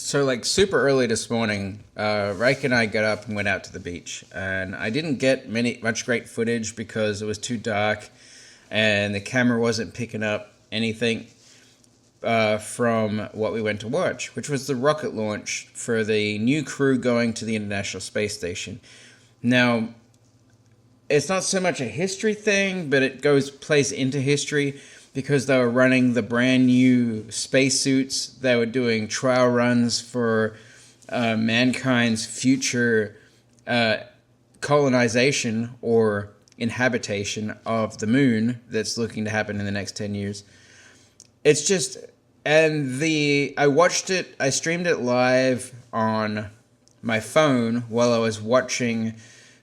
So, like, super early this morning, Rieka and I got up and went out to the beach. And I didn't get much great footage because it was too dark and the camera wasn't picking up anything from what we went to watch, which was the rocket launch for the new crew going to the International Space Station. Now, it's not so much a history thing, but it plays into history because they were running the brand new spacesuits. They were doing trial runs for mankind's future colonization or inhabitation of the moon that's looking to happen in the next 10 years. It's just, I watched it, I streamed it live on my phone while I was watching,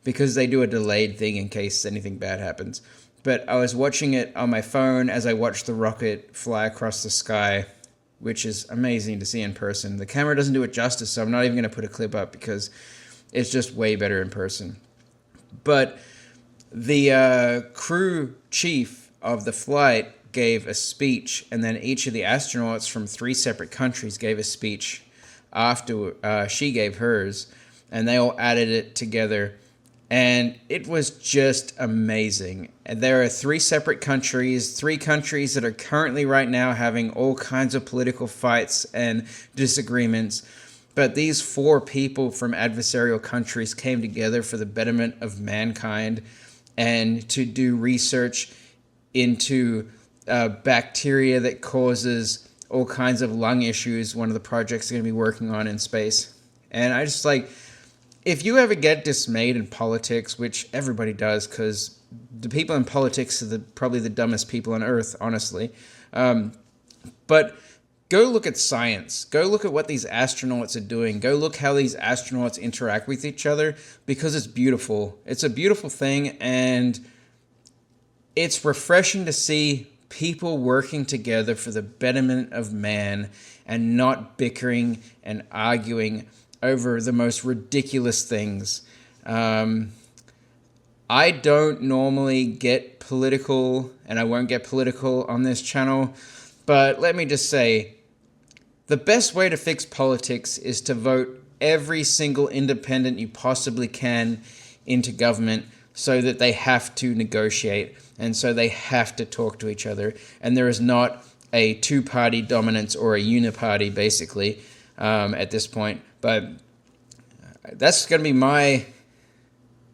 because they do a delayed thing in case anything bad happens. But I was watching it on my phone as I watched the rocket fly across the sky, which is amazing to see in person. The camera doesn't do it justice, so I'm not even going to put a clip up because it's just way better in person. But the crew chief of the flight gave a speech, and then each of the astronauts from 3 separate countries gave a speech after she gave hers, and they all added it together. And it was just amazing. And there are 3 separate countries, 3 countries that are currently right now having all kinds of political fights and disagreements. But these 4 people from adversarial countries came together for the betterment of mankind and to do research into bacteria that causes all kinds of lung issues, one of the projects they're going to be working on in space. And I just if you ever get dismayed in politics, which everybody does, because the people in politics are probably the dumbest people on earth, honestly. But go look at science. Go look at what these astronauts are doing. Go look how these astronauts interact with each other, because it's beautiful. It's a beautiful thing, and it's refreshing to see people working together for the betterment of man and not bickering and arguing over the most ridiculous things. I don't normally get political, and I won't get political on this channel, but let me just say, the best way to fix politics is to vote every single independent you possibly can into government so that they have to negotiate, and so they have to talk to each other, and there is not a 2-party dominance or a uniparty, basically, at this point. But that's going to be my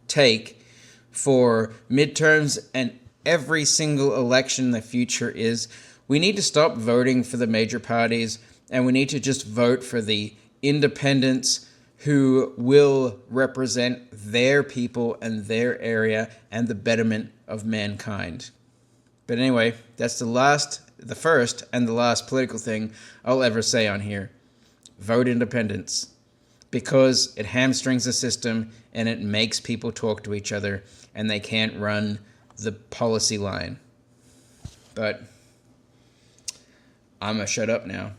take for midterms and every single election in the future is we need to stop voting for the major parties, and we need to just vote for the independents who will represent their people and their area and the betterment of mankind. But anyway, that's the first and the last political thing I'll ever say on here. Vote independence. Because it hamstrings the system and it makes people talk to each other and they can't run the policy line. But I'm going to shut up now.